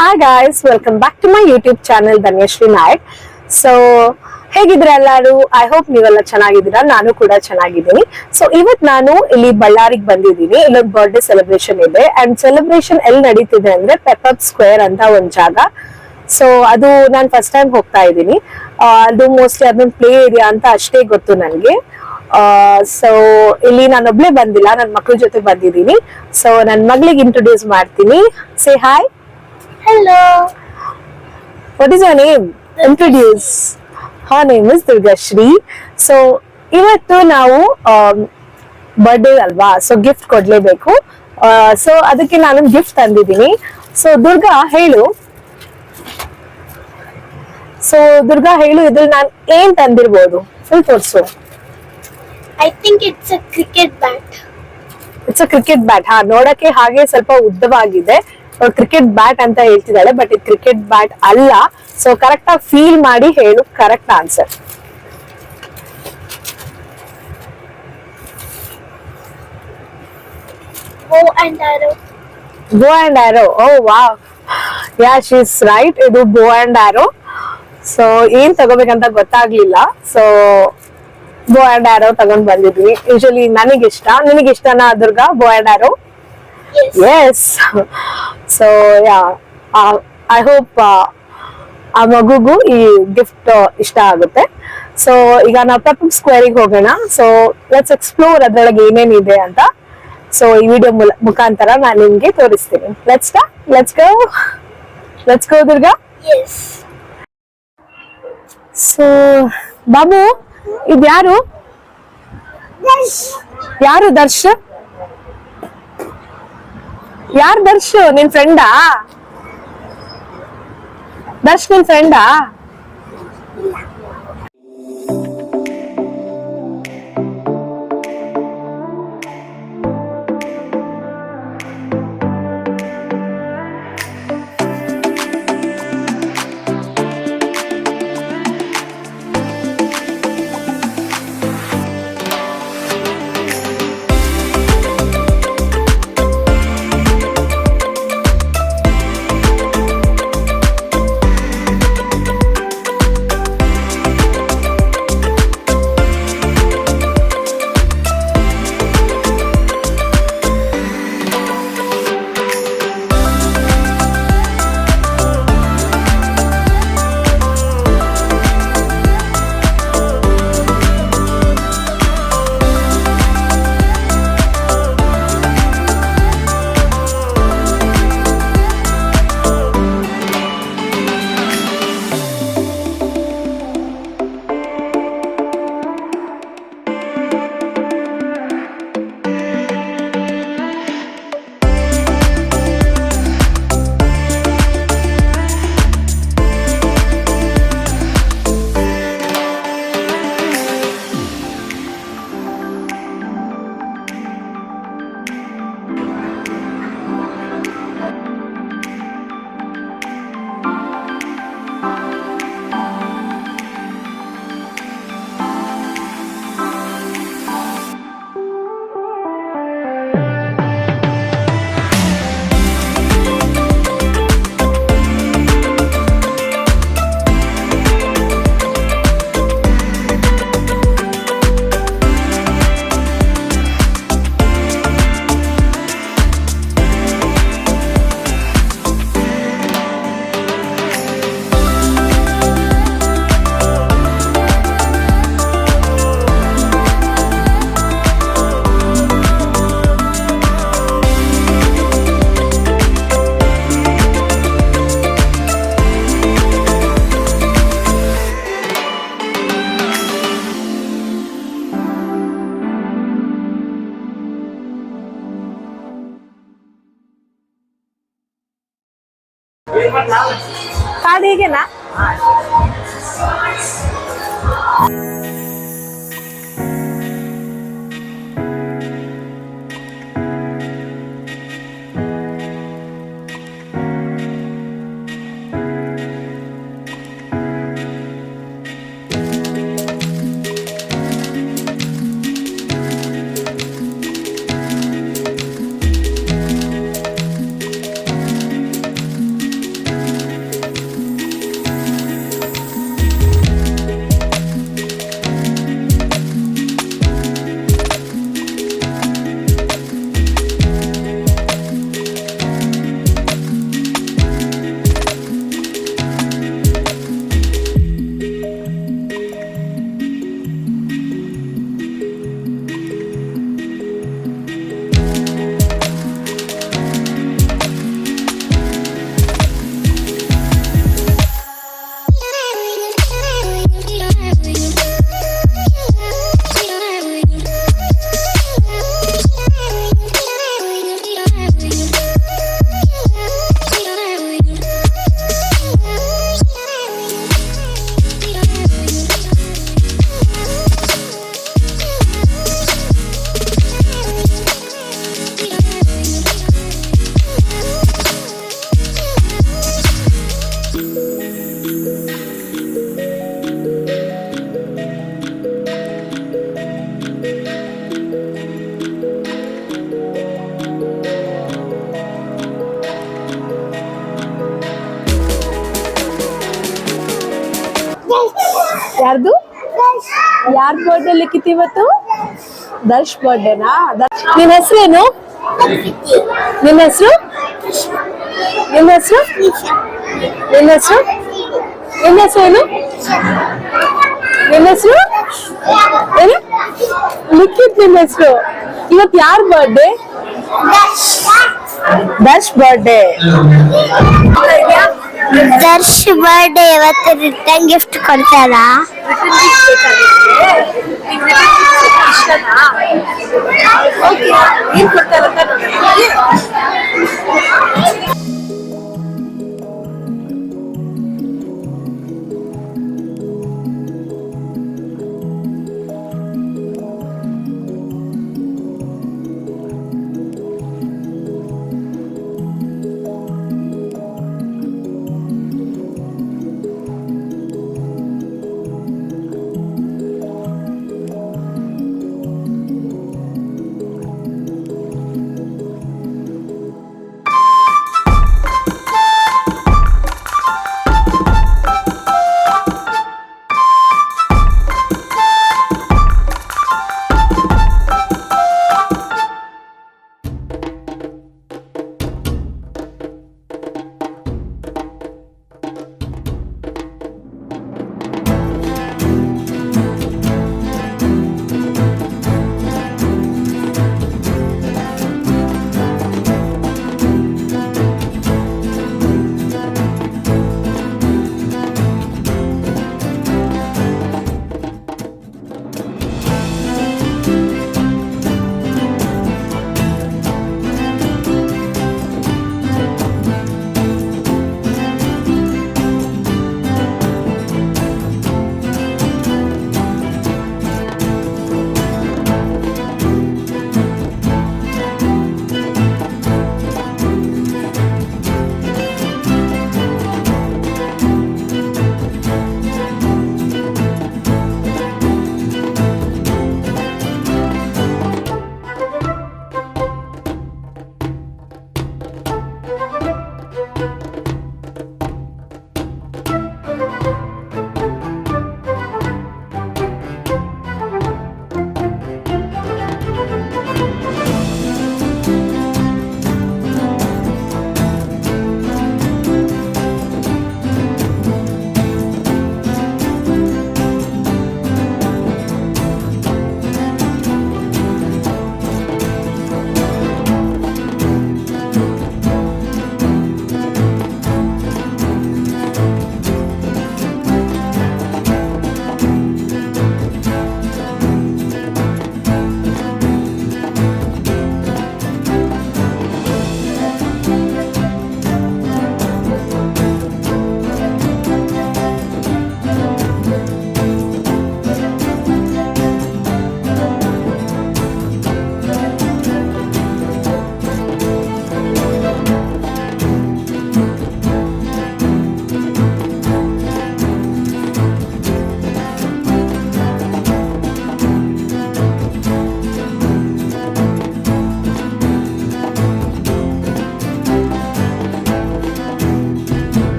Hi guys, welcome back to my YouTube channel Dhanyashri Nayak. So ಹೇಗಿದ್ರೆ ಎಲ್ಲರೂ I hope ನೀವೆಲ್ಲ ಚೆನ್ನಾಗಿದ್ದೀರಾ. ನಾನು ಕೂಡ ಚೆನ್ನಾಗಿದ್ದೀನಿ. ಸೊ ಇವತ್ತು ನಾನು ಇಲ್ಲಿ ಬಳ್ಳಾರಿಗೆ ಬಂದಿದ್ದೀನಿ. ಇಲ್ಲೊಂದು ಬರ್ಡೇ ಸೆಲೆಬ್ರೇಷನ್ ಇದೆ ಅಂಡ್ ಸೆಲೆಬ್ರೇಷನ್ ಎಲ್ಲಿ ನಡೀತಿದೆ ಅಂದ್ರೆ ಪೆಪಪ್ ಸ್ಕ್ವೇರ್ ಅಂತ ಒಂದು ಜಾಗ. ಸೊ ಅದು ನಾನು ಫಸ್ಟ್ ಟೈಮ್ ಹೋಗ್ತಾ ಇದ್ದೀನಿ. ಅದು ಮೋಸ್ಟ್ಲಿ ಅದೊಂದು ಪ್ಲೇ ಏರಿಯಾ ಅಂತ ಅಷ್ಟೇ ಗೊತ್ತು ನನಗೆ. ಸೊ ಇಲ್ಲಿ ನಾನೊಬ್ಳೆ ಬಂದಿಲ್ಲ, ನನ್ನ ಮಕ್ಕಳ ಜೊತೆ ಬಂದಿದ್ದೀನಿ. ಸೊ ನನ್ನ ಮಗಳಿಗೆ ಇಂಟ್ರೊಡ್ಯೂಸ್ ಮಾಡ್ತೀನಿ. Say hi. Hello. What is your name? Introduce. Her name is Durgashri. So ಇವತ್ತು ನಾವು ಬರ್ಡೇ ಅಲ್ವಾ, ಸೊ ಗಿಫ್ಟ್ ಕೊಡ್ಲೇಬೇಕು. ಸೊ ಅದಕ್ಕೆ ನಾನು ಗಿಫ್ಟ್ ತಂದಿದ್ದೀನಿ. ಸೊ ದುರ್ಗಾ ಹೇಳು. ಸೊ ದುರ್ಗಾ ಹೇಳು, ಇದ್ರಲ್ಲಿ ನಾನು ಏನ್ ತಂದಿರ್ಬೋದು ಫುಲ್ ತೋರ್ಸು. I think it's a cricket bat. It's a cricket bat. ಹಾ, ನೋಡಕ್ಕೆ ಹಾಗೆ ಸ್ವಲ್ಪ ಉದ್ದವಾಗಿದೆ. ಕ್ರಿಕೆಟ್ ಬ್ಯಾಟ್ ಅಂತ ಹೇಳ್ತಿದ್ದಾಳೆ, ಬಟ್ ಇದು ಕ್ರಿಕೆಟ್ ಬ್ಯಾಟ್ ಅಲ್ಲ. ಸೊ ಕರೆಕ್ಟ್ ಆಗಿ ಫೀಲ್ ಮಾಡಿ ಹೇಳು correct answer. Bow and arrow. Bow and arrow. Oh wow, ya she is right. ಇದು ಬೋ ಅಂಡ್ ಆರೋ. ಸೊ ಏನ್ ತಗೋಬೇಕಂತ ಗೊತ್ತಾಗ್ಲಿಲ್ಲ. ಸೊ ಬೋ ಅಂಡ್ ಆರೋ ತಗೊಂಡ್ ಬಂದಿದ್ವಿ. ಯೂಶಲಿ ನನಗಿಷ್ಟ. ನಿನಗಿಷ್ಟನಾ Durga bow and arrow? Yes. Yes. So ya, I hope ಆ ಮಗುಗೂ ಈ ಗಿಫ್ಟ್ ಇಷ್ಟ ಆಗುತ್ತೆ. ಸೊ ಈಗ ನಾವು ಪೆಪಪ್ ಸ್ಕ್ವೇರಿಗೆ ಹೋಗೋಣ. ಸೊ ಲೆಟ್ಸ್ ಎಕ್ಸ್ಪ್ಲೋರ್ ಅದ್ರೊಳಗೆ ಏನೇನಿದೆ ಅಂತ. ಸೊ ಈ ವಿಡಿಯೋ ಮುಖಾಂತರ ನಾನು ನಿಮ್ಗೆ ತೋರಿಸ್ತೀನಿ. Let's go Durga. Yes. So Babu, ಇದ್ಯಾರು? ಯಾರು ದರ್ಶ್? ಯಾರು ದರ್ಶ್? ನಿನ್ ಫ್ರೆಂಡಾ? ದರ್ಶ್ ನಿನ್ ಫ್ರೆಂಡಾ? ಕಾರ್ಡ್ ಹೀಗೆನಾ? ಯಾರ್ದು ಯಾರ್ ಬರ್ಡೇ ಲಿಖಿತ್ ಇವತ್ತು? ದರ್ಶ್ ಬರ್ಡೇನಾ? ನಿನ್ ಹೆಸರೇನು? ನಿನ್ನ ಹೆಸರು? ನಿನ್ನ ಹೆಸರು? ನಿನ್ನ ಹೆಸರು? ನಿನ್ನ ಹೆಸರು ಏನು? ನಿನ್ನ ಹೆಸರು ಏನು? ಲಿಖಿತ್ ನಿನ್ನ ಹೆಸರು. ಇವತ್ತು ಯಾರ್ birthday? Darsh birthday. Darsh birthday ಇವತ್ತು ರಿಟರ್ನ್ ಗಿಫ್ಟ್ ಕೊಡ್ತಾರಾ? ಏನ್ ಕೊಡ್ತಾರಂತ ನೋಡಿ.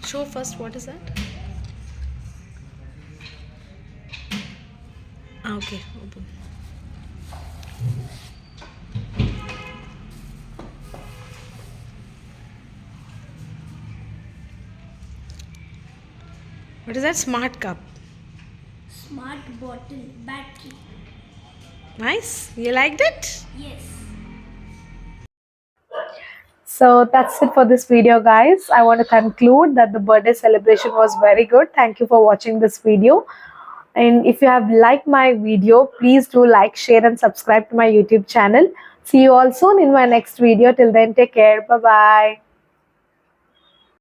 Show first, what is that? Okay, open. What is that? Smart cup. Smart bottle battery. Nice. You liked it? Yes. So that's it for this video, guys. I want to conclude that the birthday celebration was very good. Thank you for watching this video. And if you have liked my video, please do like, share and subscribe to my YouTube channel. See you all soon in my next video. Till then, take care. Bye-bye.